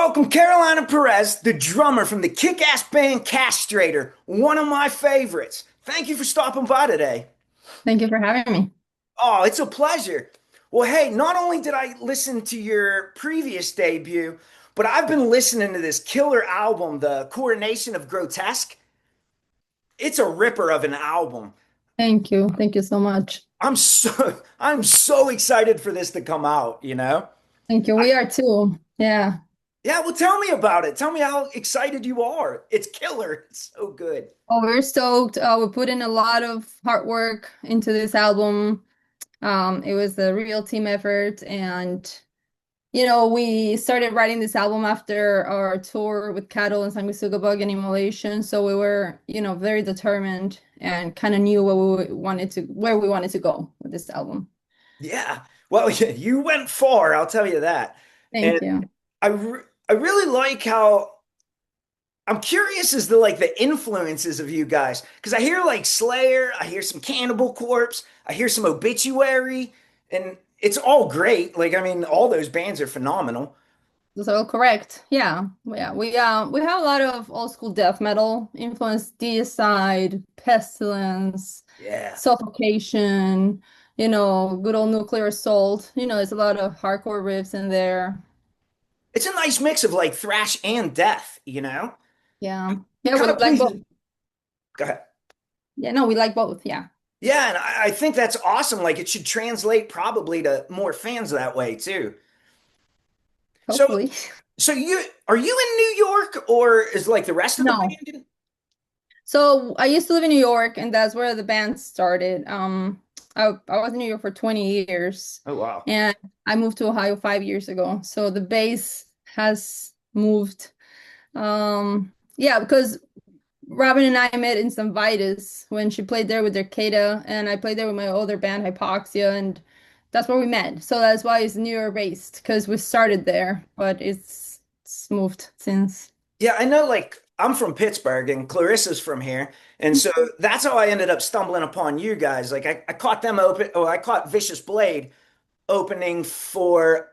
Welcome, Carolina Perez, the drummer from the kick-ass band Castrator, one of my favorites. Thank you for stopping by today. Thank you for having me. Oh, it's a pleasure. Well, hey, not only did I listen to your previous debut, but I've been listening to this killer album, the Coronation of Grotesque. It's a ripper of an album. Thank you. Thank you so much. I'm so excited for this to come out, you know? Thank you. We are too. Yeah. Yeah, well, tell me about it. Tell me how excited you are. It's killer. It's so good. Oh, we're stoked. We put in a lot of hard work into this album. It was a real team effort, and we started writing this album after our tour with Cattle and Sanguisuga Bug and Immolation. So we were, very determined and kind of knew where we wanted to go with this album. Yeah. Well, you went far, I'll tell you that. Thank And you. I really like how I'm curious as to like the influences of you guys because I hear like Slayer, I hear some Cannibal Corpse, I hear some Obituary, and it's all great. Like I mean, all those bands are phenomenal. So correct. Yeah. We have a lot of old school death metal influence, Deicide, Pestilence, Yeah. Suffocation, good old Nuclear Assault. There's a lot of hardcore riffs in there. It's a nice mix of like thrash and death, you know? Yeah. Yeah, we Kind of like pleases. both. Go ahead. Yeah, no, we like both. Yeah. Yeah, and I think that's awesome. Like it should translate probably to more fans that way too. So Hopefully. So you are you in New York or is like the rest of the No. band in? So I used to live in New York, and that's where the band started. I was in New York for 20 years, Oh wow. and I moved to Ohio 5 years ago. So the base has moved. Yeah, because Robin and I met in St. Vitus when she played there with Arcada, and I played there with my other band, Hypoxia, and that's where we met. So that's why it's New York based, because we started there, but it's moved since. Yeah, I know like I'm from Pittsburgh and Clarissa's from here. And so that's how I ended up stumbling upon you guys. Like I caught them open oh I caught Vicious Blade opening for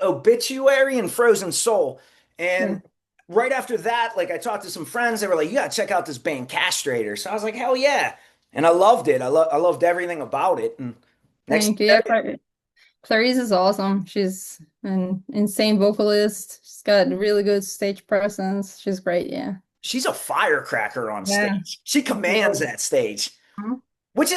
Obituary and Frozen Soul. Yeah. And right after that, like I talked to some friends, they were like, you gotta check out this band Castrator. So I was like, hell yeah. And I loved it. I loved everything about it. And next Thank you. Yeah, Clarice is awesome. She's an insane vocalist. She's got really good stage presence. She's great. Yeah. she's a firecracker on Yeah. stage. She commands Yeah. that stage, Mhm. which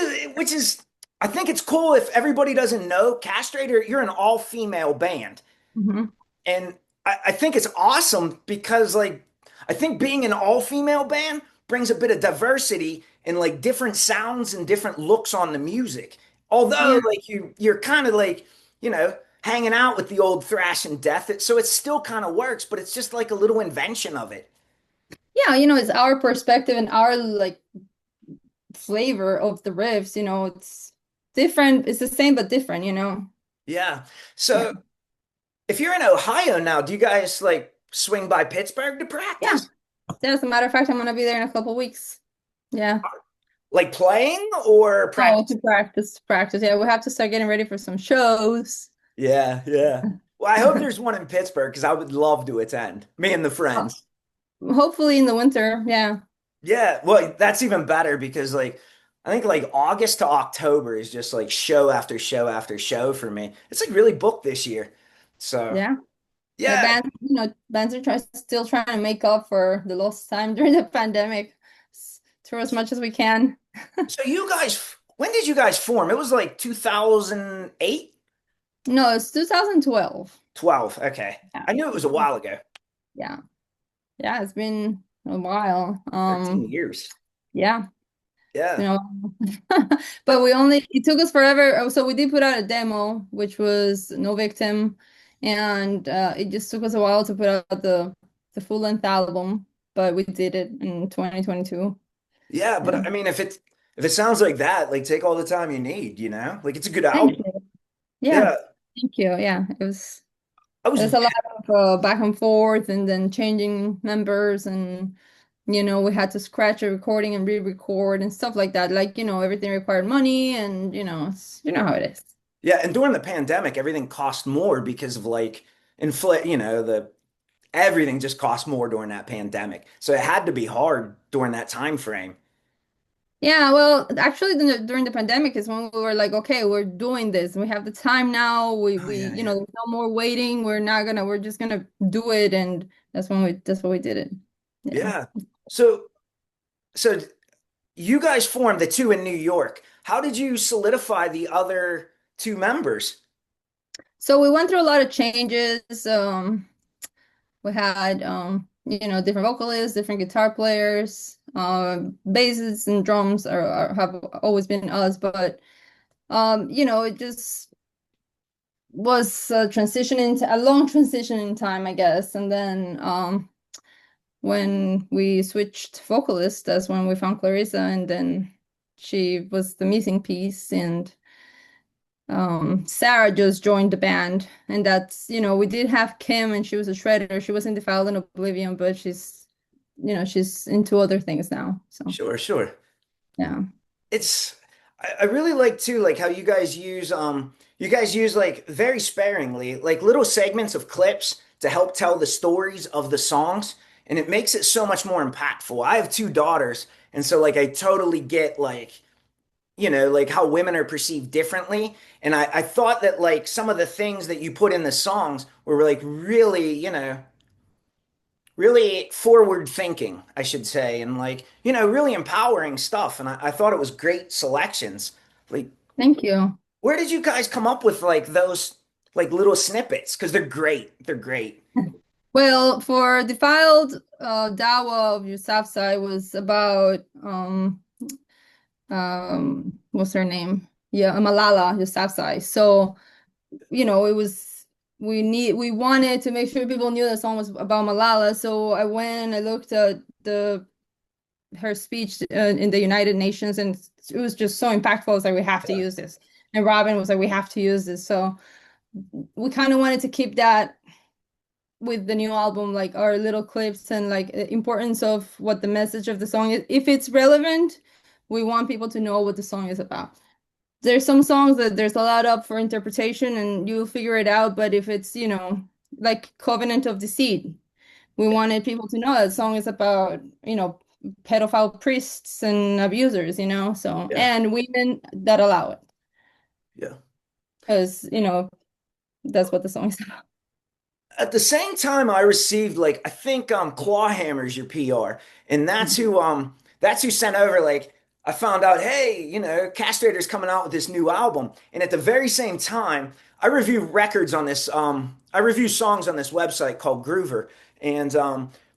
is I think it's cool if everybody doesn't know Castrator, you're an all-female band. Mhm. And I think it's awesome because like I think being an all-female band brings a bit of diversity and like different sounds and different looks on the music. Although Yeah. like you're kind of like, you know, hanging out with the old thrash and death, so it still kind of works, but it's just like a little invention of it. Yeah, it's our perspective and our like flavor of the riffs, it's different. It's the same but different. Yeah. Yeah. So if you're in Ohio now, do you guys like swing by Pittsburgh to Yeah. practice? Yeah, as a matter of fact, I'm gonna be there in a couple weeks. Yeah. Like playing or Oh, practice? to practice. Yeah, we have to start getting ready for some shows. Yeah, yeah. Well, I hope there's one in Pittsburgh because I would love to attend. Me and the friends. Hopefully in the winter. Yeah. Yeah, well, that's even better because like I think like August to October is just like show after show after show for me. It's like really booked this year. So Yeah. Yeah, yeah. bands are still trying to make up for the lost time during the pandemic. Tour as much as we can. So you guys, when did you guys form? It was like 2008, No, it's 2012. 12. Okay. Yeah. I knew it was a while ago. Yeah. Yeah, it's been a while. 13 years. Yeah, you Yeah. know. But it took us forever. So we did put out a demo, which was No Victim, and it just took us a while to put out the full-length album, but we did it in 2022. Yeah, Yeah. but I mean if it sounds like that, like take all the time you need, you know? Like it's a good Thank album. you. Yeah. Yeah. Thank you. Yeah, I was there's a lot of back and forth and then changing members, and we had to scratch a recording and re-record and stuff like that. Like, everything required money, and you know how it is. Yeah, and during the pandemic, everything cost more because of like the everything just cost more during that pandemic. So it had to be hard during that time frame. Yeah, well, actually, during the pandemic is when we were like, okay, we're doing this. We have the time now. Oh yeah, There's yeah. no more waiting. We're just gonna do it, and that's when we did it. Yeah. Yeah. So so you guys formed the two in New York. How did you solidify the other two members? So we went through a lot of changes. We had different vocalists, different guitar players, basses and drums have always been us, but it just was a long transition in time, I guess. And then when we switched vocalists, that's when we found Clarissa, and then she was the missing piece, and Sarah just joined the band. And we did have Kim, and she was a shredder. She was in Defiled and Oblivion, but she's into other things now. So Sure, sure. yeah. It's I really like too like how you guys use like very sparingly like little segments of clips to help tell the stories of the songs, and it makes it so much more impactful. I have two daughters, and so like I totally get like like how women are perceived differently. And I thought that like some of the things that you put in the songs were like really, really forward thinking, I should say, and like, really empowering stuff. And I thought it was great selections. Like, Thank you. where did you guys come up with like those like little snippets? Because they're great. They're great. Well, for Defiled, Dawa of your South Side was about what's her name? Yeah, Malala Yousafzai. So, it was we wanted to make sure people knew the song was about Malala. So I went and I looked at the her speech in the United Nations, and it was just so impactful. I was like, we have to Yeah. use this. And Robin was like, we have to use this. So we kind of wanted to keep that with the new album, like our little clips and like the importance of what the message of the song is. If it's relevant, we want people to know what the song is about. There's some songs that there's a lot up for interpretation and you'll figure it out, but if it's, like Covenant of Deceit, we wanted people to know that song is about, pedophile priests and abusers, so Yeah. and women that allow it Yeah. because, that's what the song is about. At the same time, I received like I think Clawhammer's your PR, and that's who sent over like I found out, hey, Castrator's coming out with this new album. And at the very same time, I review songs on this website called Groover. And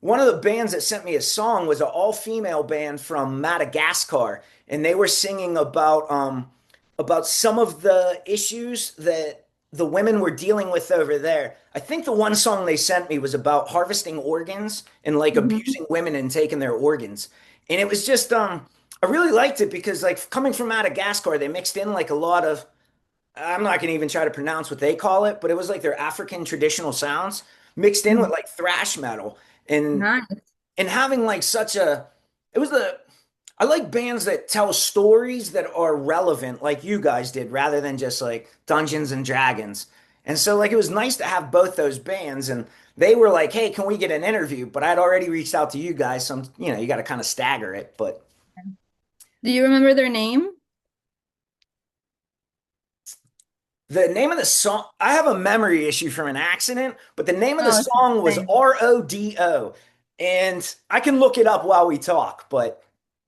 one of the bands that sent me a song was an all-female band from Madagascar, and they were singing about some of the issues that the women were dealing with over there. I think the one song they sent me was about harvesting organs and like Mhm. abusing women and taking their organs. And it was just I really liked it because like coming from Madagascar, they mixed in like a lot of I'm not gonna even try to pronounce what they call it, but it was like their African traditional sounds mixed in with Mhm. like thrash metal and Nice. and having like such a it was the I like bands that tell stories that are relevant like you guys did rather than just like Dungeons and Dragons. And so like it was nice to have both those bands, and they were like, "Hey, can we get an interview?" But I'd already reached out to you guys, so you got to kind of stagger it, but Do you remember their name? the name of the song, I have a memory issue from an accident, but the name of the Oh, it's song the was same. RODO. And I can look it up while we talk, but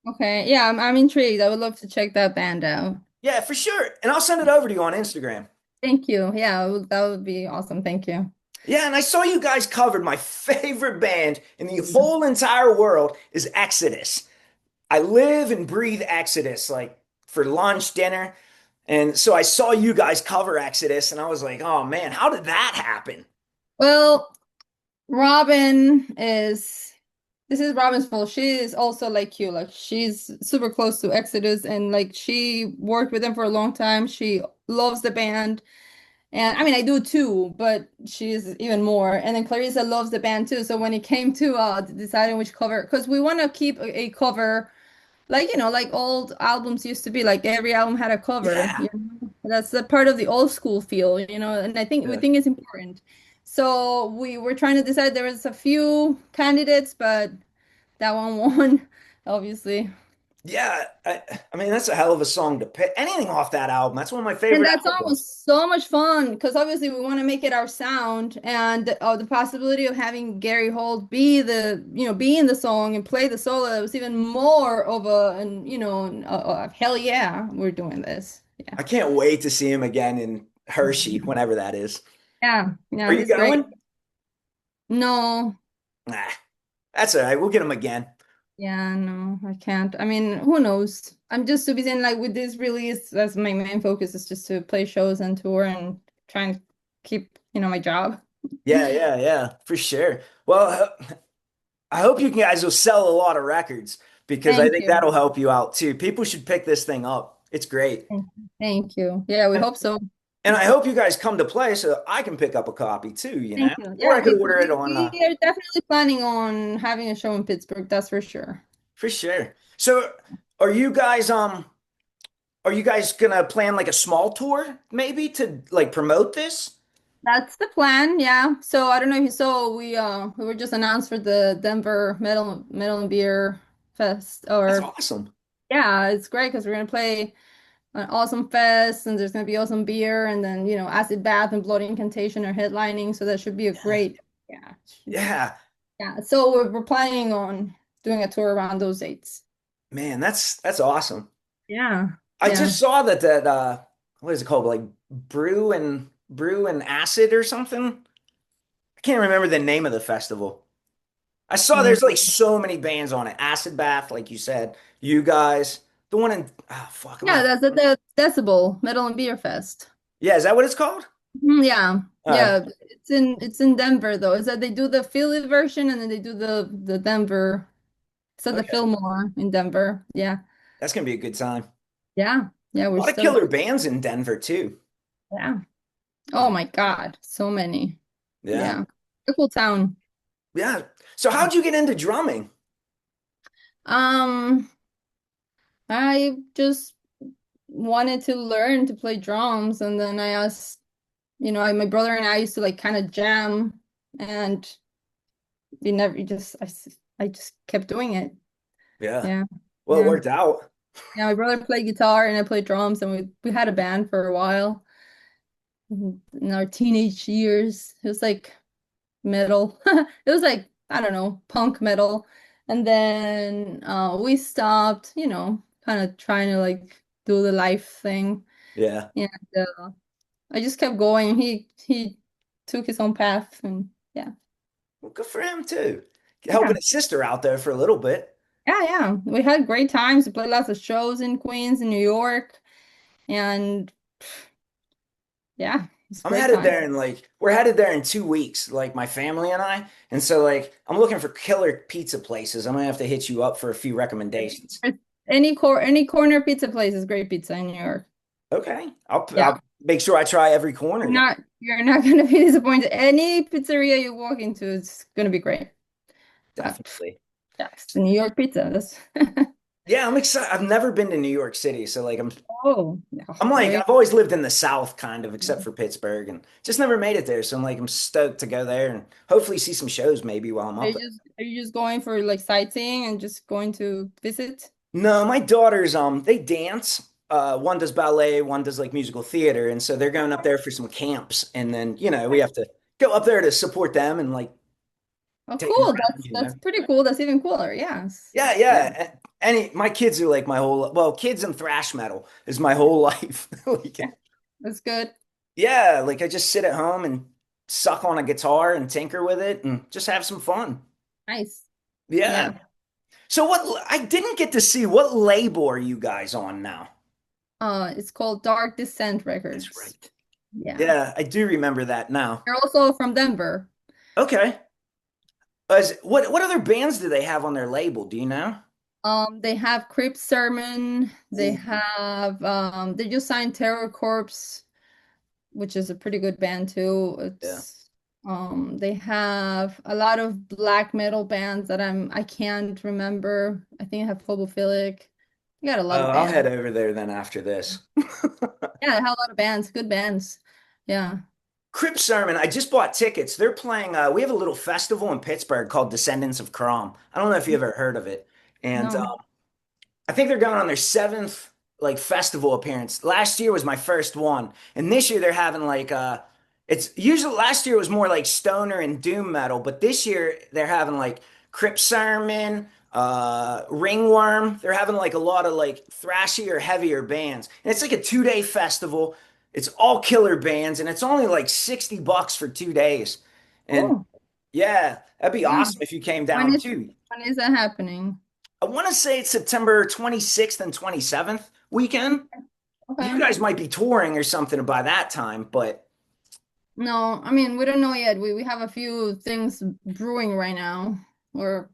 Okay. Yeah, I'm intrigued. I would love to check that band out. yeah, for sure. And I'll send it over to you on Instagram. Thank you. Yeah, that would be awesome. Thank you. Yeah, and I saw you guys covered my favorite band in the whole entire world is Exodus. I live and breathe Exodus, like for lunch, dinner. And so I saw you guys cover Exodus, and I was like, oh man, how did that happen? Well, Robin is this is Robin's fault. She is also like you. Like she's super close to Exodus and like she worked with them for a long time. She loves the band. And I mean I do too, but she's even more. And then Clarissa loves the band too. So when it came to deciding which cover, because we want to keep a cover like like old albums used to be, like every album had a cover, Yeah. That's a part of the old school feel, and I think we Yeah. think it's important. So we were trying to decide. There was a few candidates, but that one won, obviously. Yeah, I mean that's a hell of a song to pick. Anything off that album, that's one of my And favorite that song albums. was so much fun because obviously we want to make it our sound, and the possibility of having Gary Holt be be in the song and play the solo, it was even more of hell yeah, we're doing this. Yeah. I can't wait to see him again in Hershey, whenever that is. Yeah, Are yeah, you he's great. going? No, Nah, that's all right. We'll get him again. yeah, no, I can't. I mean, who knows? I'm just too busy, and like with this release, that's my main focus is just to play shows and tour and try and keep, my job. Yeah, yeah, yeah, for sure. Well, I hope you guys will sell a lot of records because I Thank think you. that'll help you out too. People should pick this thing up. It's great. Thank you. Yeah, we And, hope so. and I hope you guys come to play so I can pick up a copy too, Thank you. Or Yeah, I could we, order it we on we are definitely planning on having a show in Pittsburgh, that's for sure. for sure. So are you guys gonna plan like a small tour maybe to like promote this? That's the plan, yeah. So I don't know if you saw, we were just announced for the Denver Metal and Beer Fest. That's Or awesome. yeah, it's great because we're gonna play an awesome fest, and there's gonna be awesome beer, and then Acid Bath and Blood Incantation are headlining, so that should be a Yeah. great, yeah. Yeah. Yeah. So we're planning on doing a tour around those dates. Man, that's awesome. Yeah. I Yeah. just saw that what is it called? Like brew and acid or something? I can't remember the name of the festival. I saw Mm. there's like so many bands on it. Acid Bath, like you said, you guys. The one in fuck, am Yeah, I? that's at the Decibel Metal and Beer Fest. Yeah, is that what it's called? Yeah. Uh, Yeah. It's in Denver though. Is that they do the Philly version and then they do the Denver. It's at the okay. Fillmore in Denver. Yeah. That's gonna be a good time. Yeah. Yeah, A we're lot of stoked. killer bands in Denver too. Yeah. Oh my God. So many. Yeah. Yeah. Beautiful town. Yeah. So how'd you get into drumming? Um, I just wanted to learn to play drums, and then I asked, my brother and I used to like kind of jam, and we never we just I just kept doing it. Yeah. Yeah. Well, it Yeah. worked out. Yeah, my brother played guitar and I played drums, and we had a band for a while in our teenage years. It was like metal. It was like, I don't know, punk metal. And then we stopped, kind of trying to like do the life thing. Yeah. And I just kept going. He took his own path, and yeah. Well, good for him too. Yeah. Helping his sister out there for a little bit. Yeah, yeah. We had great times. We played lots of shows in Queens and New York. And yeah, it's a I'm great headed time. there in like we're headed there in 2 weeks, like my family and I. And so like I'm looking for killer pizza places. I'm gonna have to hit you up for a few recommendations. Any corner pizza place is great pizza in New York. Okay. Yeah. I'll make sure I try every corner then. You're not gonna be disappointed. Any pizzeria you walk into is gonna be great. Uh, Definitely. yeah, it's the New York pizza. That's Yeah, I'm excited. I've never been to New York City, so like oh, yeah, I'm like great. I've always lived in the South kind of, except for Pittsburgh, and just never made it there. So I'm like I'm stoked to go there and hopefully see some shows maybe while I'm up there. Are you just going for like sightseeing and just going to visit? No, my daughters, they dance. One does ballet, one does like musical theater, and so they're going up there for some camps, and then we have to go up there to support them and like Oh, take them cool. around. That's pretty cool. That's even cooler. Yes. Yeah, Yeah, yeah. Any my kids are like my whole well, kids and thrash metal is my whole life. yeah, Like, that's good. yeah, like I just sit at home and suck on a guitar and tinker with it and just have some fun. Nice. Yeah. Yeah. So what I didn't get to see what label are you guys on now? It's called Dark Descent That's Records. right. Yeah. Yeah, I do remember that now. They're also from Denver. Okay. What other bands do they have on their label? Do you know? They have Crypt Sermon. They Ooh, have they just signed Terror Corpse, which is a pretty good band too. yeah. They have a lot of black metal bands that I can't remember. I think I have Phobophilic. You got a lot Oh, of I'll head bands. over there then after this. Yeah, I have a lot of bands, good bands. Yeah. Crip Sermon, I just bought tickets. They're playing, we have a little festival in Pittsburgh called Descendants of Crom. I don't know if you ever heard of it. And No. I think they're going on their seventh like festival appearance. Last year was my first one, and this year they're having like it's usually last year was more like stoner and doom metal, but this year they're having like Crypt Sermon, Ringworm. They're having like a lot of like thrashy or heavier bands, and it's like a 2 day festival. It's all killer bands, and it's only like $60 for 2 days. And Cool. yeah, that'd be Yeah. awesome if you came When down is too. when is that happening? I want to say it's September 26th and 27th weekend. You Okay. guys might be touring or something by that time, but No, I mean, we don't know yet. We have a few things brewing right now, or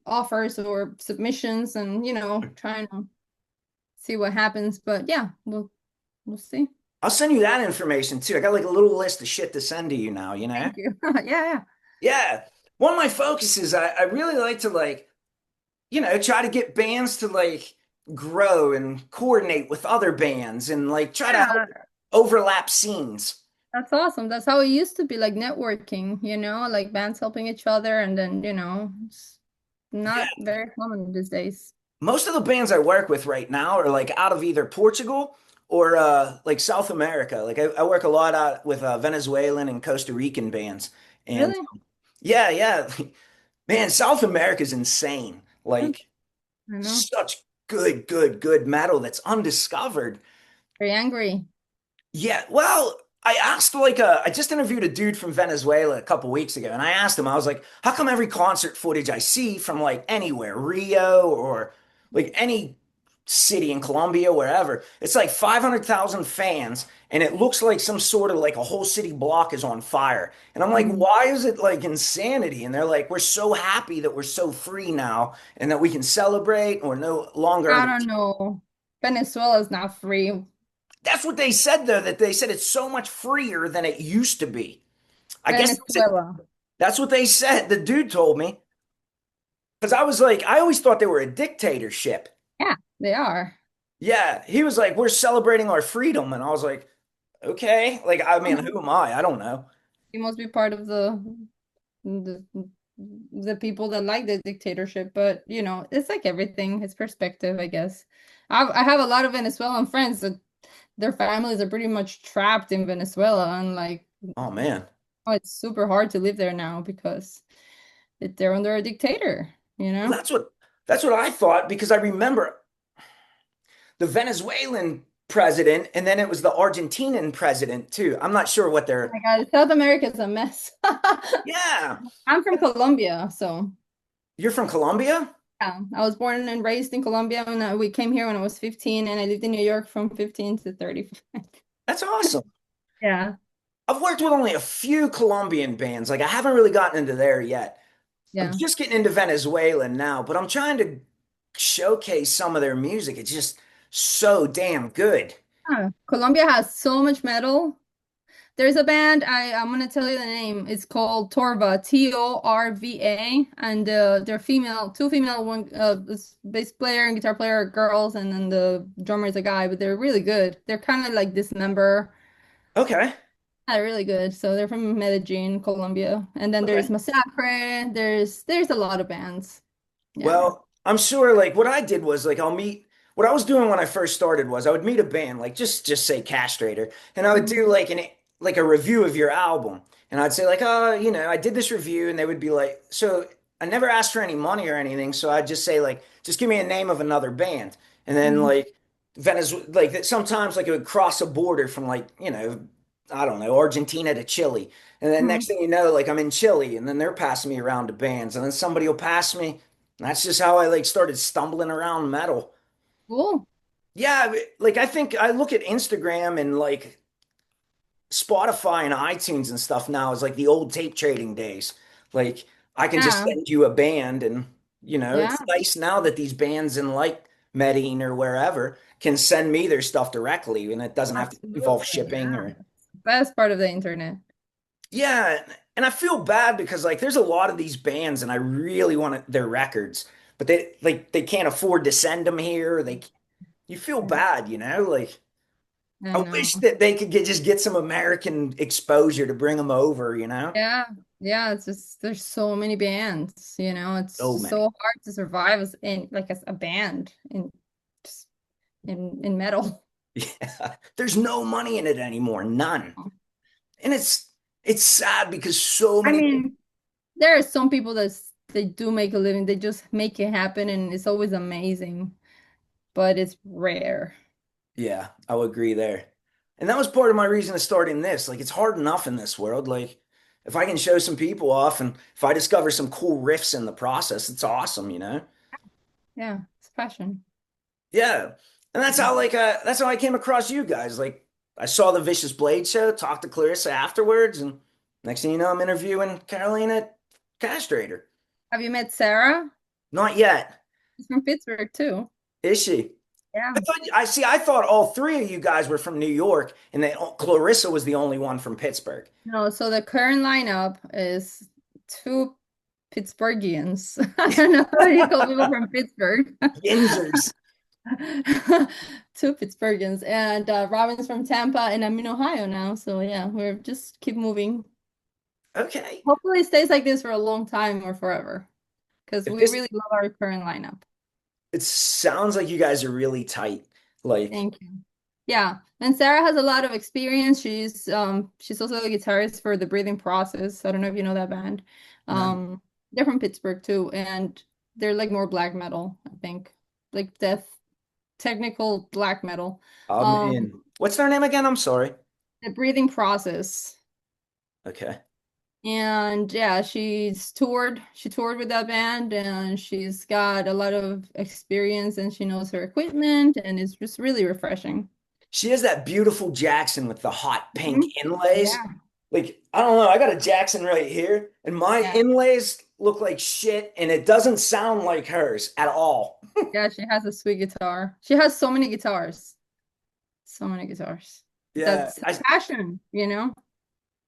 offers or submissions, and trying to see what happens. But yeah, we'll see. I'll send you that information too. I got like a little list of shit to send to you now, you know? Thank you. Yeah, yeah. Yeah. One of my focuses, I really like to like, try to get bands to like grow and coordinate with other bands and like try to help Yeah, overlap scenes. that's awesome. That's how it used to be, like networking, like bands helping each other, and then, it's not Yeah. very common these days. Most of the bands I work with right now are like out of either Portugal or like South America. Like I work a lot out with Venezuelan and Costa Rican bands. And Really? yeah, yeah. Man, South America's insane. Yeah, Like I know. such good metal that's undiscovered. Very angry. Yeah, well, I asked I just interviewed a dude from Venezuela a couple weeks ago, and I asked him, I was like, how come every concert footage I see from like anywhere, Rio or like any city in Colombia, wherever, it's like 500,000 fans, and it looks like some sort of like a whole city block is on fire. And I'm like, Mhm. why is it like insanity? And they're like, we're so happy that we're so free now and that we can celebrate. We're no longer I under. don't know. Venezuela's not free. That's what they said though, that they said it's so much freer than it used to be. I guess Venezuela. that's what they said. The dude told me because I was like, I always thought they were a dictatorship. Yeah, they are. Yeah, he was like, we're celebrating our freedom, and I was like, okay, like I mean, who am I? I don't know. You must be part of the the people that like the dictatorship, but it's like everything. It's perspective, I guess. I have a lot of Venezuelan friends that their families are pretty much trapped in Venezuela, and like Oh man, it's super hard to live there now because they're under a dictator, you well, know? that's what I thought because I remember the Venezuelan president, and then it was the Argentinian president too. I'm not sure what Oh they're. my God, South America is a mess. Yeah, I'm from Colombia, so you're from Colombia? yeah, I was born and raised in Colombia, and we came here when I was 15, and I lived in New York from 15 to 35. That's awesome. Yeah, I've worked with only a few Colombian bands. Like I haven't really gotten into there yet. I'm yeah. just getting into Venezuela now, but I'm trying to showcase some of their music. It's just so damn good. Huh. Colombia has so much metal. There's a band, I'm gonna tell you the name. It's called Torva, Torva, and they're female, two female, one this bass player and guitar player are girls, and then the drummer is a guy, but they're really good. They're kind of like Dismember. Okay. Yeah, really good. So they're from Medellin, Colombia. And then there's Okay. Massacre. There's a lot of bands. Yeah. Well, I'm sure like what I did was like what I was doing when I first started was I would meet a band, like just say Castrator, and I would Mhm. do like a review of your album. And I'd say like, oh, I did this review, and they would be like, so I never asked for any money or anything, so I'd just say like, just give me a name of another band. And then Mhm. like Venezuela, like sometimes like it would cross a border from like, I don't know, Argentina to Chile. And then next Mhm. thing you know, like I'm in Chile, and then they're passing me around to bands, and then somebody will pass me. That's just how I like started stumbling around metal. Cool. Yeah, like I think I look at Instagram and like Spotify and iTunes and stuff now is like the old tape trading days. Like I can just Yeah. send you a band and Yeah. it's nice now that these bands in like Medellin or wherever can send me their stuff directly and it doesn't have to involve Absolutely. shipping Yeah. or Best part of the internet. yeah, and I feel bad because like there's a lot of these bands and I really want their records, but they can't afford to send them here. You feel Yeah. bad, like I I know. wish that they could just get some American exposure to bring them over, you know? Yeah, yeah, it's just there's so many bands, it's So so many. hard to survive as in like as a band in just in metal. Yeah. There's no money in it anymore, none. And it's sad because so I many people, mean, there are some people they do make a living, they just make it happen and it's always amazing, but it's rare. yeah, I'll agree there. And that was part of my reason of starting this. Like it's hard enough in this world. Like if I can show some people off and if I discover some cool riffs in the process, it's awesome, you know? Yeah, it's passion. Yeah. And that's how I came across you guys. Like I saw the Vicious Blade show, talked to Clarissa afterwards, and next thing you know, I'm interviewing Carolina Castrator. Have you met Sarah? Not yet. She's from Pittsburgh too. Is she? Yeah. I thought all three of you guys were from New York and that Clarissa was the only one from Pittsburgh. No, so the current lineup is two Pittsburghians. I don't know how you call people from Pittsburgh. Yinzers. Two Pittsburghians, and Robin's from Tampa, and I'm in Ohio now. So yeah, we're just keep moving. Okay. Hopefully, it stays like this for a long time or forever, because If we this really love our current lineup. It sounds like you guys are really tight. Like, Thank you. Yeah, and Sarah has a lot of experience. She's also the guitarist for the Breathing Process. I don't know if you know that band. no. They're from Pittsburgh too, and they're like more black metal, I think, like death technical black metal. I'm Um, in. What's their name again? I'm sorry. the Breathing Process. Okay. And yeah, she toured with that band and she's got a lot of experience and she knows her equipment and it's just really refreshing. She has that beautiful Jackson with the hot pink Mhm. inlays. Yeah, Like, I don't know. I got a Jackson right here, and my yeah, inlays look like shit, and it doesn't sound like hers at all. yeah, she has a sweet guitar. She has so many guitars. So many guitars. Yeah. That's a passion.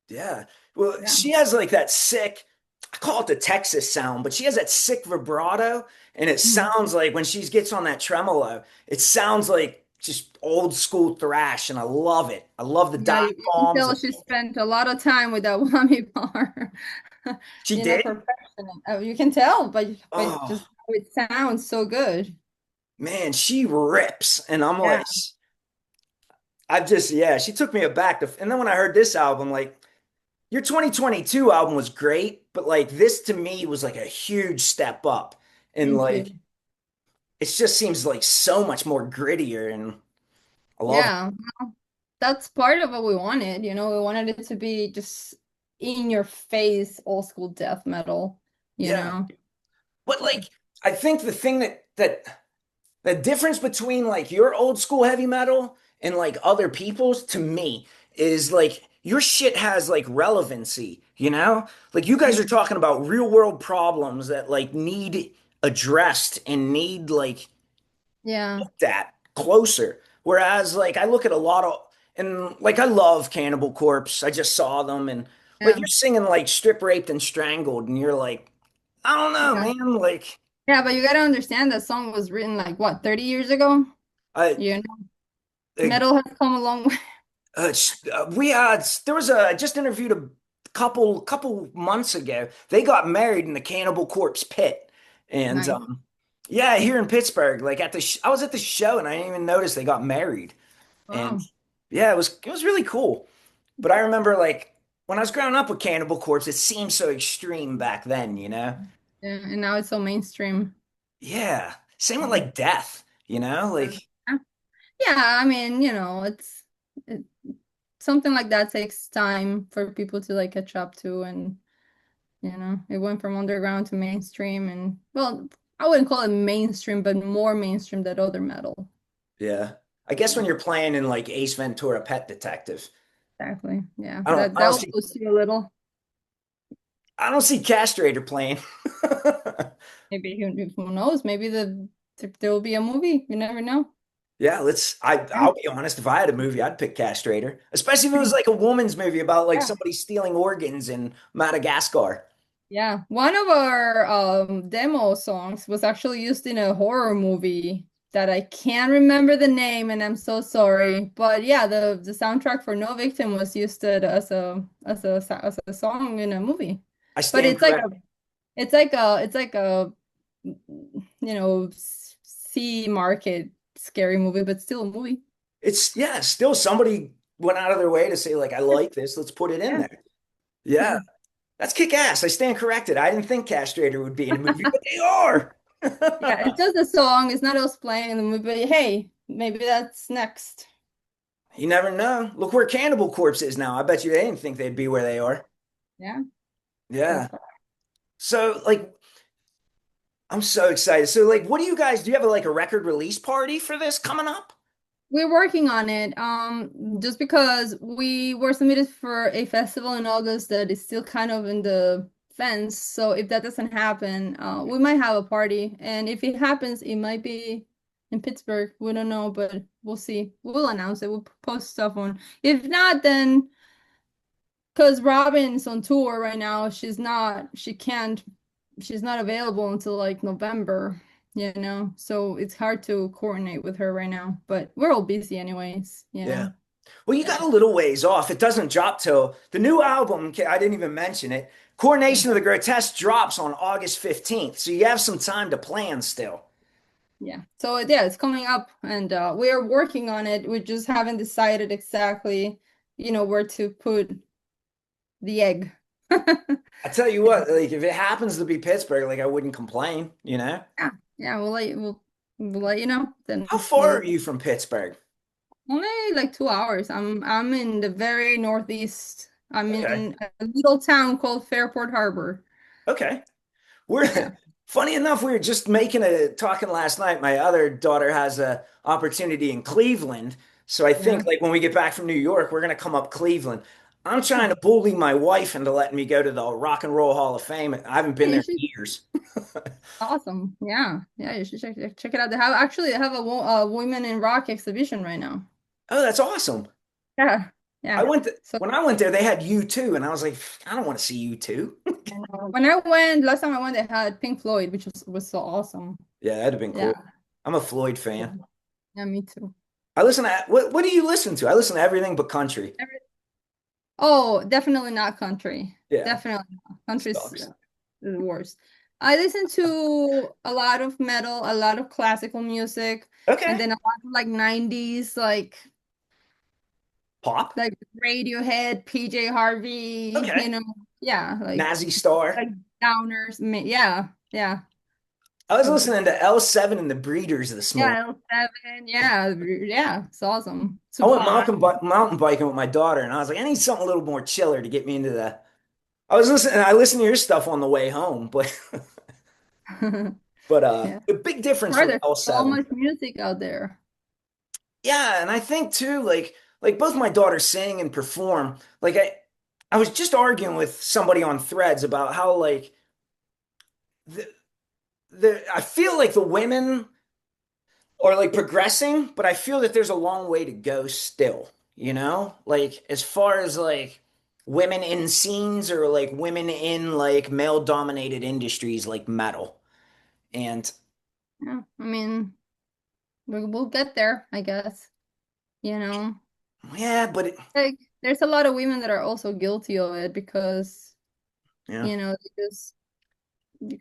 Yeah. Well, Yeah. she has like that sick, I call it the Texas sound, but she has that sick vibrato, and it Mhm. sounds like when she gets on that tremolo, it sounds like just old school thrash, and I love it. I love the Yeah, dive you can bombs. tell she spent a lot of time with that whammy bar. She did? Perfection. You can tell, but just Oh, how it sounds so good. man, she rips. And I'm Yeah. like, yeah, she took me aback. And then when I heard this album, like, your 2022 album was great, but like, this to me was like a huge step up. And Thank like, you. it just seems like so much more grittier. And I love it. Yeah, that's part of what we wanted. We wanted it to be just in your face, old school death metal, you Yeah. know? But like, I think the thing that the difference between like your old school heavy metal and like other people's to me is like your shit has like relevancy, you know? Like you guys are talking about real world problems that like need addressed and need like Yeah, that closer. Whereas like I look at a lot of and like I love Cannibal Corpse. I just saw them and like yeah, you're singing like strip raped and strangled and you're like, I don't know, yeah. man. Like Yeah, but you gotta understand that song was written like what, 30 years ago? I You know, uh, metal has come a long way. we there was a I just interviewed a couple months ago. They got married in the Cannibal Corpse pit, and Nice. yeah, here in Pittsburgh. Like at I was at the show and I didn't even notice they got married, and Wow. yeah, it was really cool. But I remember like when I was growing up with Cannibal Corpse, it seemed so extreme back then, you know? Yeah, and now it's so mainstream. Yeah, same with Yeah. like Death, you know? Like Yeah, I mean, it, something like that takes time for people to like catch up to and it went from underground to mainstream and well, I wouldn't call it mainstream, but more mainstream than other metal. yeah. I guess when you're playing in like Ace Ventura: Pet Detective, Exactly. Yeah. I don't That I don't that will see boost you a little. I don't see Castrator playing. Maybe who knows? Maybe there will be a movie. You never know. Yeah, I'll be honest, if I had a movie, I'd pick Castrator, especially if it was like a woman's movie about like Yeah. somebody stealing organs in Madagascar. Yeah. One of our demo songs was actually used in a horror movie. that I can't remember the name, and I'm so sorry. But yeah, the soundtrack for No Victim was used as a song in a movie. I But stand corrected. it's like a C market scary movie, but still a movie. It's yeah, still somebody went out of their way to say like I like this, let's put it in Yeah, there. Yeah, yeah. that's kick ass. I stand corrected. I didn't think Castrator would be in a movie, but they are. Yeah, it's just a song. It's not us playing in the movie, but hey, maybe that's next. You never know. Look where Cannibal Corpse is now. I bet you they didn't think they'd be where they are. Yeah, Yeah. that's right. So like I'm so excited. So like what do you guys do you have like a record release party for this coming up? We're working on it. Just because we were submitted for a festival in August that is still kind of in the fence. So if that doesn't happen, we might have a party. And if it happens, it might be in Pittsburgh. We don't know, but we'll see. We'll announce it. We'll post stuff on. If not, then because Robin's on tour right now, she's not available until like November, you know. So it's hard to coordinate with her right now, but we're all busy anyways, you Yeah. know. Well, you Yeah. got a little ways off. It doesn't drop till the new album. I didn't even mention it. Yeah. Coronation of the Grotesque drops on August 15th. So you have some time to plan still. Yeah. So yeah, it's coming up and we're working on it. We just haven't decided exactly, where to put the egg. I tell you what, like if it happens to be Pittsburgh, like I wouldn't complain, you know? Yeah. Yeah, we'll let you know. Then How far are you from Pittsburgh? only like 2 hours. I'm in the very northeast. I'm Okay. in a little town called Fairport Harbor. Okay. We're Yeah. funny enough, we were just making a talking last night. My other daughter has a opportunity in Cleveland. So I Yeah. think like when we get back from New York, we're gonna come up Cleveland. I'm trying Oh, to bully my wife into letting me go to the Rock and Roll Hall of Fame. I haven't yeah, been you there should. in years. Awesome. Yeah. Yeah, you should check it out. They have a women in rock exhibition right now. Oh, that's awesome. Yeah. I Yeah. went to, So when I went there, they had U2, and I was like, I don't want to see U2. when I went last time I went, they had Pink Floyd, which was so awesome. Yeah, that'd have been Yeah. cool. I'm a Floyd fan. Yeah, me too. I listen to what do you listen to? I listen to everything but country. Oh, definitely not country. Yeah, Definitely not. Country's sucks. the worst. I listen to a lot of metal, a lot of classical music, and Okay. then a lot of like 90s, Pop. like Radiohead, PJ Harvey, Okay. yeah, Nazi Star. like downers. Yeah, yeah. I was So listening to L7 and the Breeders this morning. yeah, L7, yeah, yeah, it's awesome. I went Sublime. mountain biking with my daughter, and I was like, I need something a little more chiller to get me into the. I listened to your stuff on the way home, but Yeah. the big difference Sorry, with there's so L7. much music out there. Yeah, and I think too, like both my daughters sing and perform. I was just arguing with somebody on Threads about how like the I feel like the women are like progressing, but I feel that there's a long way to go still, you know? Like as far as like women in scenes or like women in like male dominated industries like metal. And Yeah, I mean, we'll get there, I guess. You know, yeah, but it, like there's a lot of women that are also guilty of it because, yeah, they just you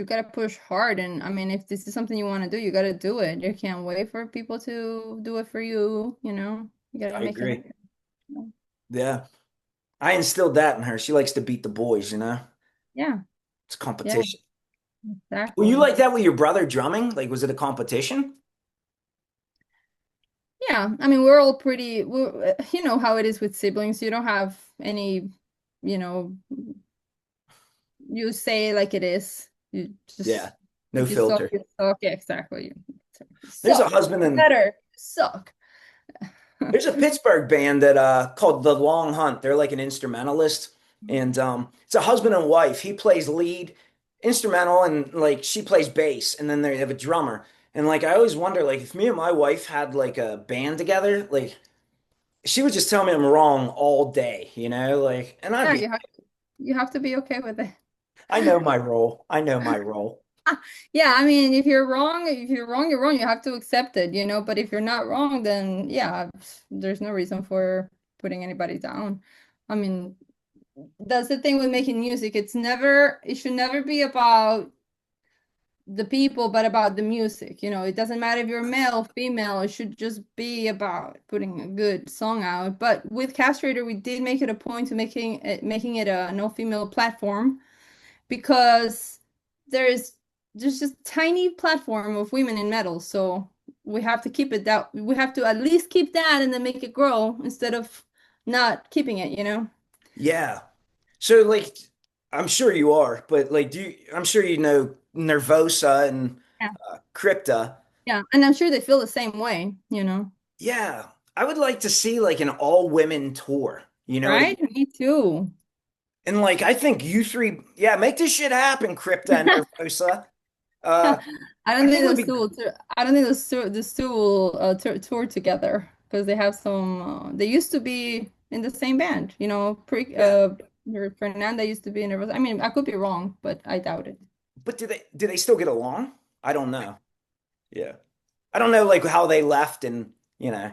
gotta push hard. And I mean, if this is something you want to do, you gotta do it. You can't wait for people to do it for you, you know. You gotta I make it agree. happen. You know? Yeah. I instilled that in her. She likes to beat the boys, you know? Yeah, It's yeah, competition. Were you exactly. like that with your brother drumming? Like, was it a competition? Yeah, I mean, we're all pretty, you know how it is with siblings. You don't have any, you know, you say it like it is. You Yeah, just, no if you suck, filter. you suck. Yeah, exactly. You There's a suck. husband and Better. You suck. there's a Pittsburgh band that called The Long Hunt. They're like an instrumentalist, and it's a husband and wife. He plays lead instrumental, and like she plays bass, and then they have a drummer. And like I always wonder, like if me and my wife had like a band together, like she would just tell me I'm wrong all day, you know? Like, and I'd Yeah, be, you have to be okay with it. I know my role. I know my role. Yeah, I mean, if you're wrong, you're wrong. You have to accept it, But if you're not wrong, then yeah, there's no reason for putting anybody down. I mean, that's the thing with making music. It should never be about the people, but about the music. It doesn't matter if you're male, female, it should just be about putting a good song out. But with Castrator, we did make it a point to making it a no female platform because there's there's just tiny platform of women in metal. So we have to keep it that we have to at least keep that and then make it grow instead of not keeping it. Yeah. So like I'm sure you are, but like I'm sure you know Nervosa and Yeah. Crypta. Yeah. And I'm sure they feel the same way. Yeah. I would like to see like an all women tour. You know what I mean? Right? Me too. And like I think you three, yeah, make this shit happen, Crypta and Nervosa. Uh I I don't think think it would those be two will, I don't think those two will tour together because they have they used to be in the same band, yeah. Fernanda used to be in I mean, I could be wrong, but I doubt it. But do they still get along? I don't know. Yeah. I don't know like how they left and you know,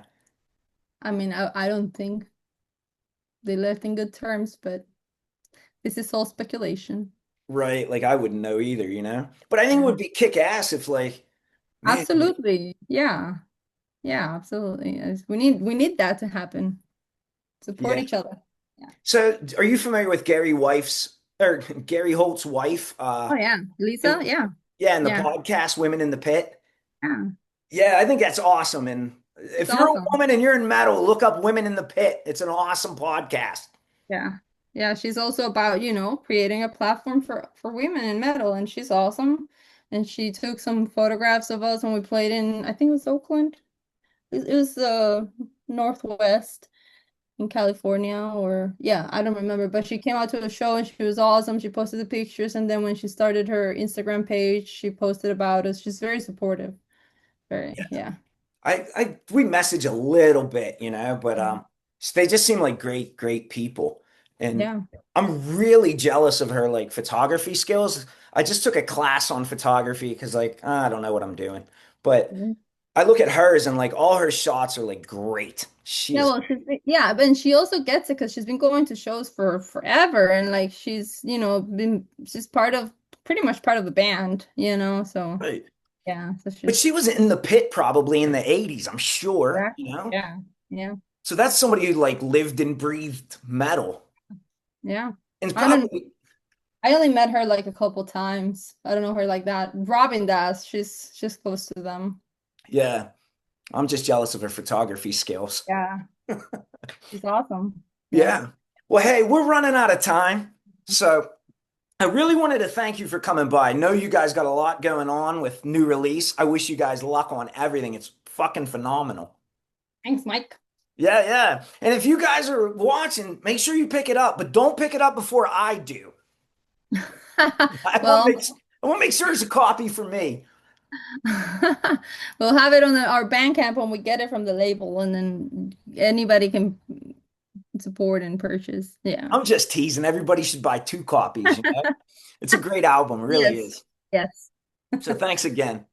I mean, I don't think they left in good terms, but this is all speculation. right, like I wouldn't know either, you know? But I think it Yeah. would be kick ass if like, man, Absolutely. Yeah. Yeah, absolutely. We need that to happen. Support yeah. each other. Yeah. So are you familiar with Gary Wife's or Gary Holt's wife? Oh yeah. And Lisa? Yeah. yeah, in the Yeah. podcast Women in the Pit. Yeah. Yeah, I think that's awesome. And It's if you're a awesome. woman and you're in metal, look up Women in the Pit. It's an awesome podcast. Yeah. Yeah, she's also about, creating a platform for women in metal, and she's awesome. And she took some photographs of us when we played in, I think it was Oakland. It was Northwest in California, or yeah, I don't remember, but she came out to a show and she was awesome. She posted the pictures, and then when she started her Instagram page, she posted about us. She's very supportive. Very, yeah. We message a little bit, you know, but they just seem like great people. And Yeah. I'm really jealous of her like photography skills. I just took a class on photography because like I don't know what I'm doing. But Yeah. I look at hers and like all her shots are like great. She Yeah, is well, yeah, but she also gets it because she's been going to shows for forever, and like she's pretty much part of the band. So great. yeah, so But she's she was in the pit probably in the 80s, I'm sure, you exactly, know? yeah, yeah, So that's somebody who like lived and breathed metal. yeah. And I don't. probably, I only met her like a couple times. I don't know her like that. Robin does. She's close to them. yeah, I'm just jealous of her photography skills. Yeah, she's awesome. Yeah. Yeah. Well, hey, we're running out of time. So I really wanted to thank you for coming by. I know you guys got a lot going on with new release. I wish you guys luck on everything. It's fucking phenomenal. Thanks, Mike. Yeah, yeah. And if you guys are watching, make sure you pick it up, but don't pick it up before I do. I want to Well, make I want to make sure it's a copy for me. we'll have it on our Bandcamp when we get it from the label, and then anybody can support and purchase. Yeah. I'm just teasing. Everybody should buy two copies, you know? It's a great album, it really Yes. is. Yes. So thanks again.